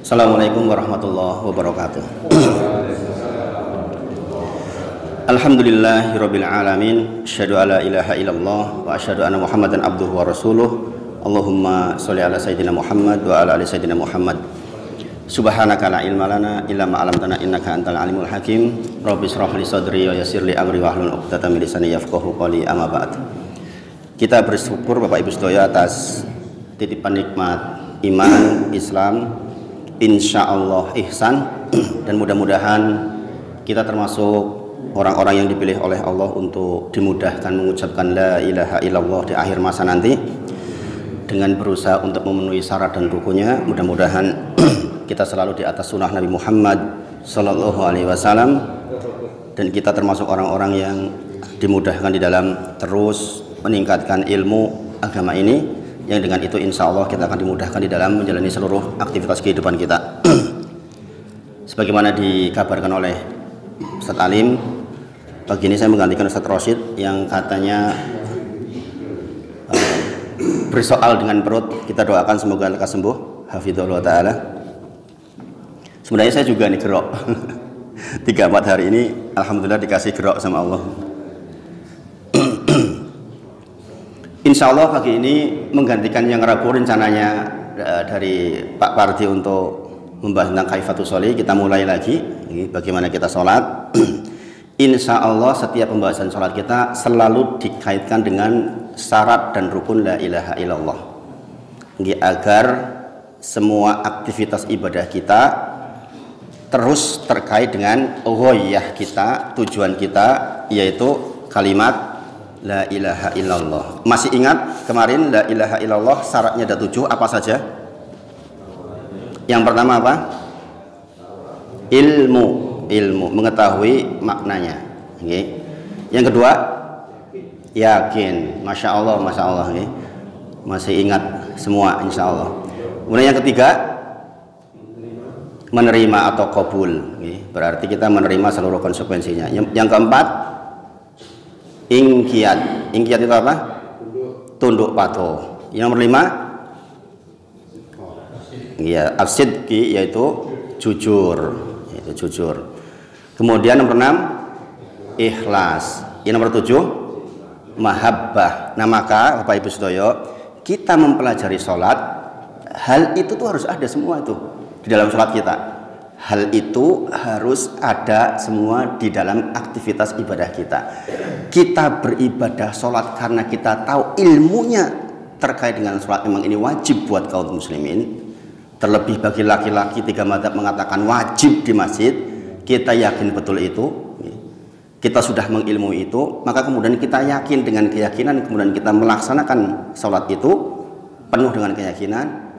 Assalamualaikum warahmatullahi wabarakatuh. Alhamdulillahirabbil alamin, asyhadu alla ilaha illallah wa asyhadu anna Muhammadan abduhu wa rasuluh. Allahumma sholli ala sayyidina Muhammad wa ala ali sayyidina Muhammad. Subhanaka la ilma lana illa ma 'allamtana innaka antal alimul hakim. Rabbi shrah li sadri wa yassir li amri wahlul 'uqdatam min lisani yafqahu qawli. Amma ba'd. Kita bersyukur Bapak Ibu sedaya atas titipan nikmat iman, Islam, insyaallah ihsan, dan mudah-mudahan kita termasuk orang-orang yang dipilih oleh Allah untuk dimudahkan mengucapkan la ilaha illallah di akhir masa nanti dengan berusaha untuk memenuhi syarat dan rukunnya. Mudah-mudahan kita selalu di atas sunnah Nabi Muhammad sallallahu alaihi wasallam, dan kita termasuk orang-orang yang dimudahkan di dalam terus meningkatkan ilmu agama ini, yang dengan itu insya Allah kita akan dimudahkan di dalam menjalani seluruh aktivitas kehidupan kita. Sebagaimana dikabarkan oleh Ustadz Alim, pagi ini saya menggantikan Ustadz Rosyid yang katanya bersoal dengan perut. Kita doakan semoga lekas sembuh, hafizallahu ta'ala. Sebenarnya saya juga nih gerok 3-4 hari ini alhamdulillah dikasih gerok sama Allah. Insya Allah pagi ini menggantikan yang Rabu rencananya dari Pak Pardi untuk membahas tentang kaifatus sholih. Kita mulai lagi bagaimana kita sholat. Insya Allah setiap pembahasan sholat kita selalu dikaitkan dengan syarat dan rukun la ilaha illallah, agar semua aktivitas ibadah kita terus terkait dengan ghoyah kita, tujuan kita, yaitu kalimat la ilaha illallah. Masih ingat kemarin la ilaha illallah syaratnya ada 7, apa saja? Yang pertama apa? Ilmu, mengetahui maknanya. Okay. Yang kedua, yakin. Masya Allah. Okay. Masih ingat semua insya Allah. Kemudian yang ketiga, menerima atau qabul. Okay. Berarti kita menerima seluruh konsekuensinya. Yang keempat, ingkiyat itu apa? Tunduk patuh. Yang nomor 5, ya, as-sidqi, yaitu jujur. Kemudian nomor 6, ikhlas. Yang nomor 7, mahabbah. Nah maka Bapak Ibu sedaya, kita mempelajari sholat, hal itu tuh harus ada semua itu di dalam sholat kita. Hal itu harus ada semua di dalam aktivitas ibadah kita. Kita beribadah sholat karena kita tahu ilmunya terkait dengan sholat memang ini wajib buat kaum muslimin. Terlebih bagi laki-laki 3 mazhab mengatakan wajib di masjid. Kita yakin betul itu. Kita sudah mengilmui itu, maka kemudian kita yakin dengan keyakinan, kemudian kita melaksanakan sholat itu penuh dengan keyakinan.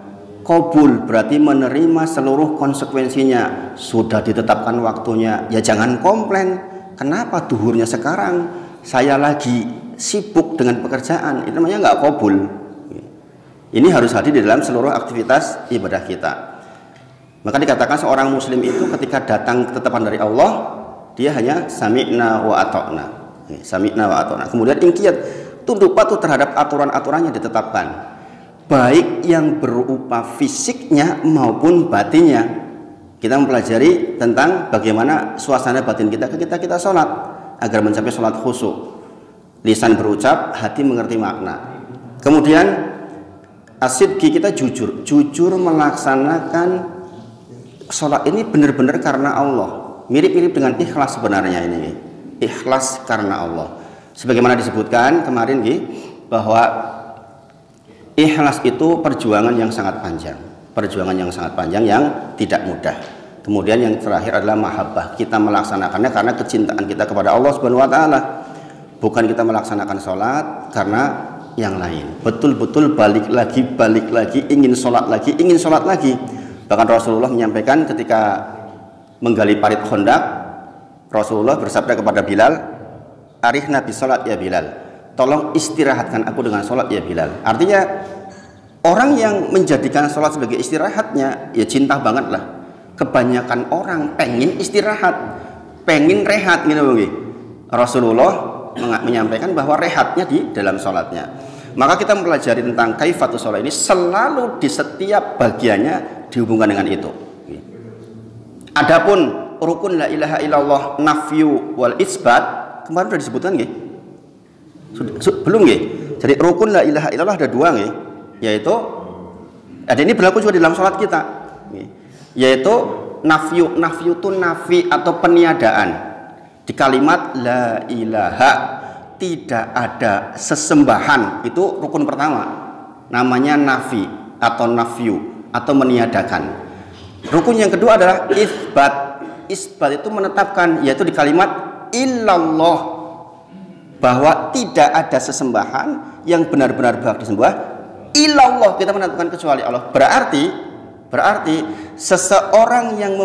Qabul berarti menerima seluruh konsekuensinya. Sudah ditetapkan waktunya, ya jangan komplain. Kenapa duhurnya sekarang? Saya lagi sibuk dengan pekerjaan. Itu namanya nggak qabul. Ini harus hadir di dalam seluruh aktivitas ibadah kita. Maka dikatakan seorang muslim itu ketika datang ketetapan dari Allah, dia hanya sami'na wa ata'na. Sami'na wa ata'na. Kemudian ingkiyat, tunduk patuh terhadap aturan-aturan yang ditetapkan, baik yang berupa fisiknya maupun batinnya. Kita mempelajari tentang bagaimana suasana batin kita ketika kita sholat, agar mencapai sholat khusyuk. Lisan berucap, hati mengerti makna. Kemudian as-sidqi, kita jujur melaksanakan sholat ini benar-benar karena Allah. Mirip-mirip dengan ikhlas sebenarnya ini. Ikhlas karena Allah. Sebagaimana disebutkan kemarin bahwa ikhlas itu perjuangan yang sangat panjang, yang tidak mudah. Kemudian yang terakhir adalah mahabbah. Kita melaksanakannya karena kecintaan kita kepada Allah Subhanahu wa taala. Bukan kita melaksanakan sholat karena yang lain. Betul-betul balik lagi, ingin sholat lagi. Bahkan Rasulullah menyampaikan ketika menggali parit Khandaq, Rasulullah bersabda kepada Bilal, "Arihna bis sholat ya Bilal." Tolong istirahatkan aku dengan sholat ya Bilal. Artinya orang yang menjadikan sholat sebagai istirahatnya, ya cinta banget lah. Kebanyakan orang pengen istirahat, pengen rehat gitu. Rasulullah menyampaikan bahwa rehatnya di dalam sholatnya. Maka kita mempelajari tentang kaifatus sholat ini selalu di setiap bagiannya dihubungkan dengan itu. Adapun rukun la ilaha illallah nafyu wal isbat kemarin sudah disebutkan nggih? Belum nggih? Jadi rukun la ilaha illallah ada dua nggih, yaitu ada ini berlaku juga di dalam sholat kita, yaitu nafyu itu nafi atau peniadaan di kalimat la ilaha, tidak ada sesembahan, itu rukun pertama namanya nafi atau nafyu atau meniadakan. Rukun yang kedua adalah isbat itu menetapkan, yaitu di kalimat illallah, bahwa tidak ada sesembahan yang benar-benar berhak disembah illallah, kita menentukan kecuali Allah. Berarti seseorang yang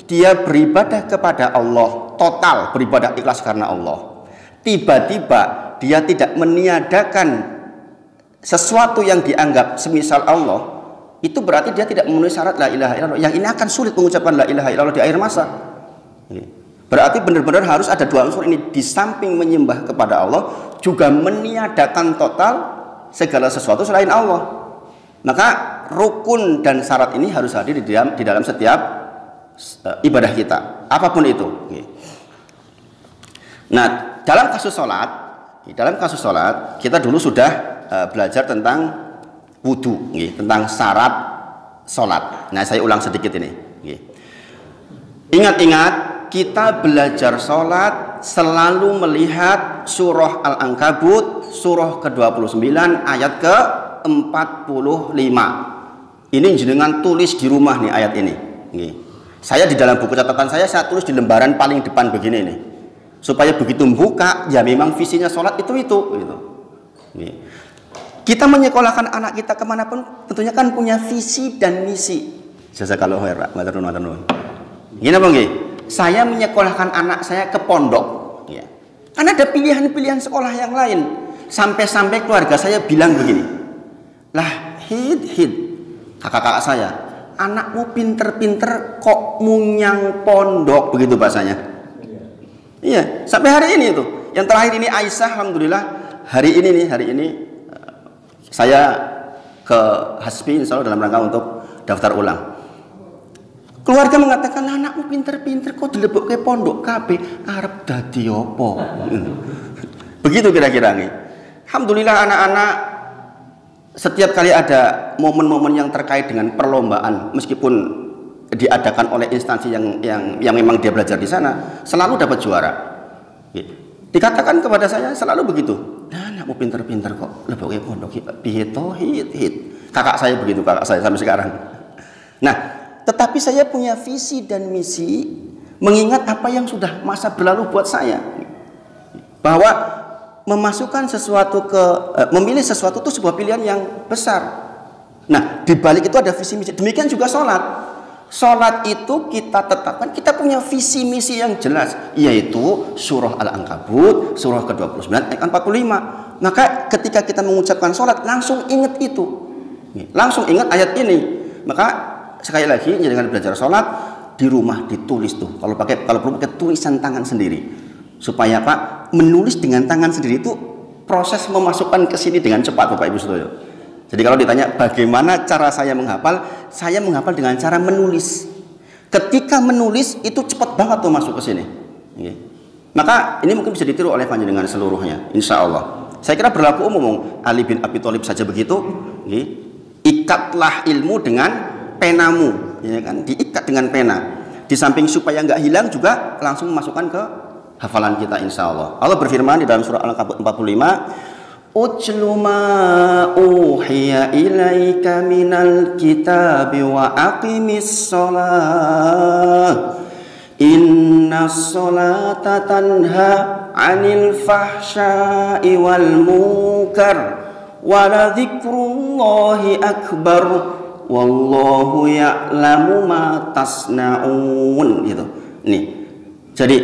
dia beribadah kepada Allah, total beribadah ikhlas karena Allah, tiba-tiba dia tidak meniadakan sesuatu yang dianggap semisal Allah, itu berarti dia tidak memenuhi syarat la ilaha illallah. Yang ini akan sulit mengucapkan la ilaha illallah di akhir masa. Berarti benar-benar harus ada dua unsur ini, di samping menyembah kepada Allah juga meniadakan total segala sesuatu selain Allah. Maka rukun dan syarat ini harus hadir di dalam setiap ibadah kita, apapun itu. Nah, dalam kasus sholat kita dulu sudah belajar tentang wudu, tentang syarat sholat. Nah, saya ulang sedikit ini. Ingat-ingat, kita belajar sholat selalu melihat surah Al-Ankabut, surah ke-29 ayat ke-45. Ini jenengan tulis di rumah nih ayat ini. Saya di dalam buku catatan saya tulis di lembaran paling depan begini nih, supaya begitu buka ya memang visinya sholat itu gitu. Kita menyekolahkan anak kita kemanapun tentunya kan punya visi dan misi. Jazakallahu khairan, maturnuun. Gini Bang nggih. Saya menyekolahkan anak saya ke pondok, ya. Karena ada pilihan-pilihan sekolah yang lain. Sampai-sampai keluarga saya bilang begini, lah kakak-kakak saya, anakmu pinter-pinter kok munyang pondok, begitu bahasanya. Iya, sampai hari ini itu. Yang terakhir ini Aisyah, alhamdulillah hari ini saya ke Hasbi insya Allah dalam rangka untuk daftar ulang. Keluarga mengatakan anakmu pinter-pinter kok dilebok ke pondok kabeh arep dadi opo. Begitu kira-kira nih. Alhamdulillah anak-anak setiap kali ada momen-momen yang terkait dengan perlombaan, meskipun diadakan oleh instansi yang memang dia belajar di sana, selalu dapat juara. Dikatakan kepada saya selalu begitu. Nah, anakmu pinter-pinter kok lebok ke pondok piye to hit. Kakak saya begitu, kakak saya sampai sekarang. Nah, tetapi saya punya visi dan misi mengingat apa yang sudah masa berlalu buat saya, bahwa memasukkan sesuatu memilih sesuatu itu sebuah pilihan yang besar. Nah, di balik itu ada visi misi. Demikian juga sholat. Sholat itu kita tetapkan, kita punya visi misi yang jelas, yaitu surah Al-Ankabut, surah ke-29 ayat 45. Maka ketika kita mengucapkan sholat langsung ingat itu, langsung ingat ayat ini. Maka sekali lagi dengan belajar sholat di rumah ditulis tuh, kalau perlu pakai tulisan tangan sendiri, supaya Pak menulis dengan tangan sendiri itu proses memasukkan ke sini dengan cepat Bapak Ibu Saudara. Jadi kalau ditanya bagaimana cara saya menghafal dengan cara menulis. Ketika menulis itu cepat banget tuh masuk ke sini. Maka ini mungkin bisa ditiru oleh panjenengan seluruhnya, insya Allah. Saya kira berlaku umum. Ali bin Abi Thalib saja begitu. Ikatlah ilmu dengan penamu, ya kan? Diikat dengan pena. Di samping supaya nggak hilang juga langsung masukkan ke hafalan kita, insya Allah. Allah berfirman di dalam surah Al-Ankabut 45, Utlu ma uhiya ilaika minal kitabi wa aqimis sholah inna sholata tanha anil fahsya'i wal munkar wa la dzikrullahi akbar wallahu ya'lamu ma tasna'un. Gitu. Nih. Jadi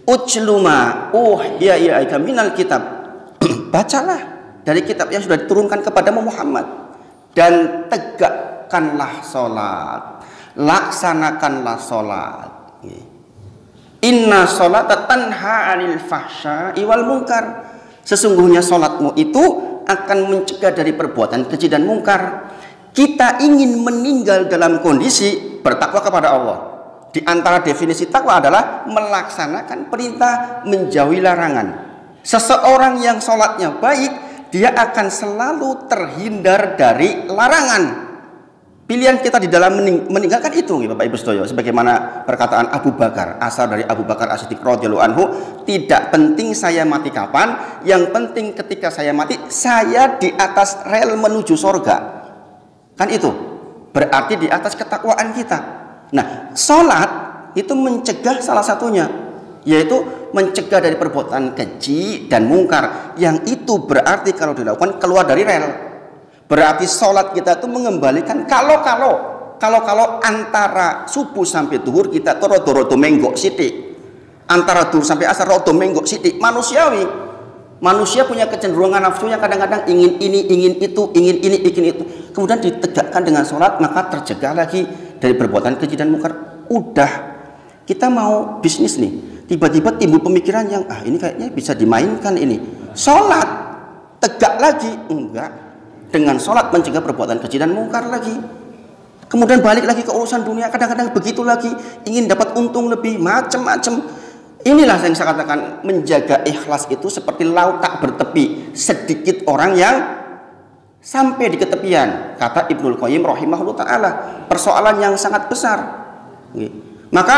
utlu ma uhiya ilaika minal kitab. Bacalah dari kitab yang sudah diturunkan kepadamu Muhammad dan tegakkanlah salat. Laksanakanlah salat. Inna sholata tanha 'anil fahsya'i wal munkar. Sesungguhnya salatmu itu akan mencegah dari perbuatan keji dan mungkar. Kita ingin meninggal dalam kondisi bertakwa kepada Allah. Di antara definisi takwa adalah melaksanakan perintah, menjauhi larangan. Seseorang yang sholatnya baik, dia akan selalu terhindar dari larangan. Pilihan kita di dalam meninggalkan itu, Bapak Ibu sedaya, sebagaimana perkataan Abu Bakar, asal dari Abu Bakar As-Siddiq radhiyallahu anhu, tidak penting saya mati kapan, yang penting ketika saya mati, saya di atas rel menuju surga. Kan itu berarti di atas ketakwaan kita. Nah, sholat itu mencegah salah satunya, yaitu mencegah dari perbuatan keji dan mungkar, yang itu berarti kalau dilakukan keluar dari rel. Berarti sholat kita itu mengembalikan kalau antara subuh sampai duhur kita tuh rodo menggok sidik, antara duhur sampai asar rodo menggok sidik, manusiawi. Manusia punya kecenderungan nafsunya kadang-kadang ingin ini, ingin itu, ingin ini, ingin itu. Kemudian ditegakkan dengan sholat, maka tercegah lagi dari perbuatan keji dan mungkar. Udah, kita mau bisnis nih, tiba-tiba timbul pemikiran yang ini kayaknya bisa dimainkan ini. Sholat, tegak lagi, enggak. Dengan sholat mencegah perbuatan keji dan mungkar lagi. Kemudian balik lagi ke urusan dunia, kadang-kadang begitu lagi, ingin dapat untung lebih, macam-macam. Inilah yang saya katakan, menjaga ikhlas itu seperti laut tak bertepi. Sedikit orang yang sampai di ketepian, kata Ibnul Qayyim rahimahullah ta'ala, persoalan yang sangat besar. Maka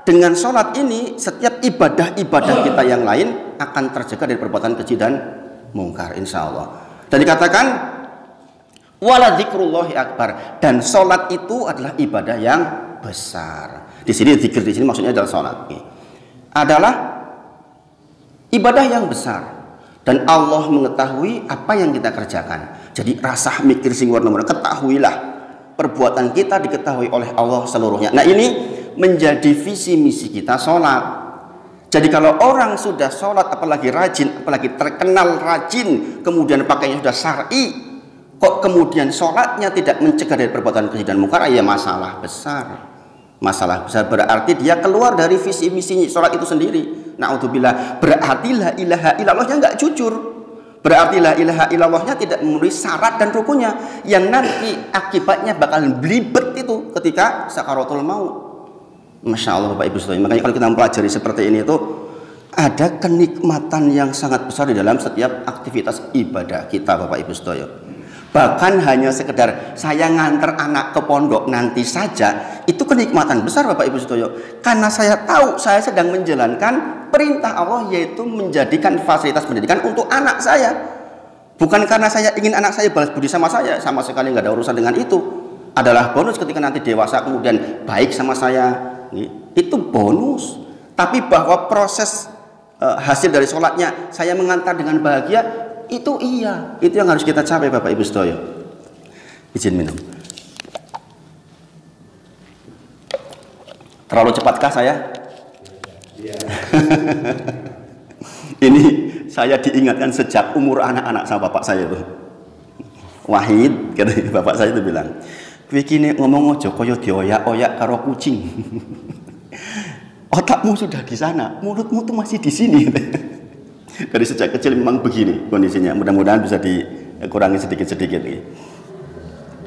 dengan sholat ini, setiap ibadah-ibadah kita yang lain akan terjaga dari perbuatan keji dan mungkar, insya Allah. Dan dikatakan wala dzikrullahi akbar, dan sholat itu adalah ibadah yang besar. Di sini zikir, di sini maksudnya adalah sholat. Adalah ibadah yang besar, dan Allah mengetahui apa yang kita kerjakan. Jadi rasa mikir sing warna-warna, ketahuilah perbuatan kita diketahui oleh Allah seluruhnya. Nah, ini menjadi visi misi kita sholat. Jadi kalau orang sudah sholat, apalagi rajin, apalagi terkenal rajin, kemudian pakainya sudah syar'i, kok kemudian sholatnya tidak mencegah dari perbuatan keji dan mungkar, ya masalah besar. Masalah besar, berarti dia keluar dari visi misi sholat itu sendiri. Na'udzubillah, berarti la ilaha illallahnya nggak jujur. Berarti la ilaha illallahnya tidak memenuhi syarat dan rukunnya, yang nanti akibatnya bakal belibet itu ketika sakaratul maut. Masya Allah Bapak Ibu Saudara. Makanya kalau kita mempelajari seperti ini itu ada kenikmatan yang sangat besar di dalam setiap aktivitas ibadah kita, Bapak Ibu Saudara. Bahkan hanya sekedar saya nganter anak ke pondok nanti saja, itu kenikmatan besar Bapak Ibu Saudara. Karena saya tahu saya sedang menjalankan perintah Allah, yaitu menjadikan fasilitas pendidikan untuk anak saya. Bukan karena saya ingin anak saya balas budi sama saya, sama sekali nggak ada urusan dengan itu. Adalah bonus ketika nanti dewasa kemudian baik sama saya. Itu bonus. Tapi bahwa proses hasil dari sholatnya saya mengantar dengan bahagia, itu iya, itu yang harus kita capai Bapak Ibu Saudara. Izin minum. Terlalu cepatkah saya? Iya. Ini saya diingatkan sejak umur anak-anak sama bapak saya itu. Wahid, kata bapak saya itu bilang, "Wikine ngomong ojo koyo dioyak-oyak karo kucing." Otakmu sudah di sana, mulutmu tuh masih di sini. Dari sejak kecil memang begini kondisinya. Mudah-mudahan bisa dikurangi sedikit-sedikit.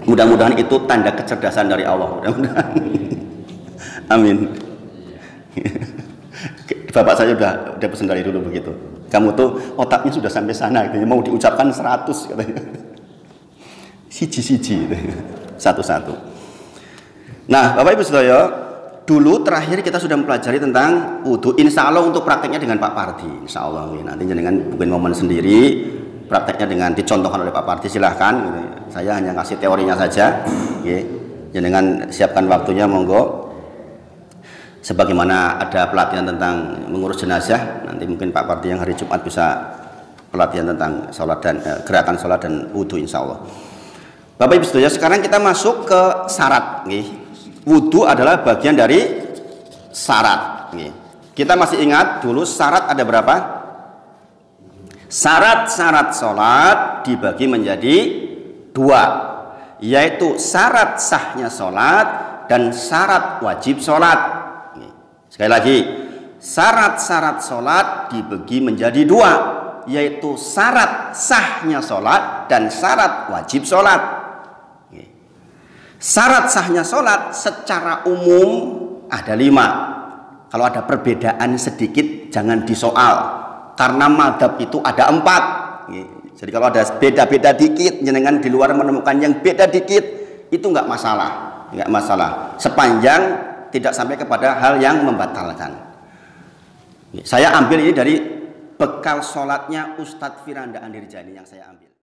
Mudah-mudahan itu tanda kecerdasan dari Allah. Mudah-mudahan. Amin. Bapak saya udah pesan dari dulu begitu. Kamu tuh otaknya sudah sampai sana, gitu. Mau diucapkan 100 katanya. Siji-siji, satu-satu. Nah, Bapak Ibu Saudara, dulu terakhir kita sudah mempelajari tentang wudhu. Insya Allah untuk prakteknya dengan Pak Pardi. Insya Allah nanti dengan bukan momen sendiri, prakteknya dengan dicontohkan oleh Pak Pardi, silahkan. Gitu. Saya hanya kasih teorinya saja. Jangan siapkan waktunya, monggo. Sebagaimana ada pelatihan tentang mengurus jenazah, nanti mungkin Pak Pardi yang hari Jumat bisa pelatihan tentang sholat dan gerakan sholat dan wudhu, insya Allah. Bapak Ibu Saudara, sekarang kita masuk ke syarat. Wudhu adalah bagian dari syarat. Kita masih ingat dulu syarat ada berapa? Syarat-syarat sholat dibagi menjadi 2, yaitu syarat sahnya sholat dan syarat wajib sholat. Sekali lagi, syarat-syarat sholat dibagi menjadi 2, yaitu syarat sahnya sholat dan syarat wajib sholat. Syarat sahnya sholat secara umum ada 5. Kalau ada perbedaan sedikit jangan disoal, karena madhab itu ada 4. Jadi kalau ada beda-beda dikit, jenengan di luar menemukan yang beda dikit, itu nggak masalah, sepanjang tidak sampai kepada hal yang membatalkan. Saya ambil ini dari bekal sholatnya Ustadz Firanda Andirjani yang saya ambil.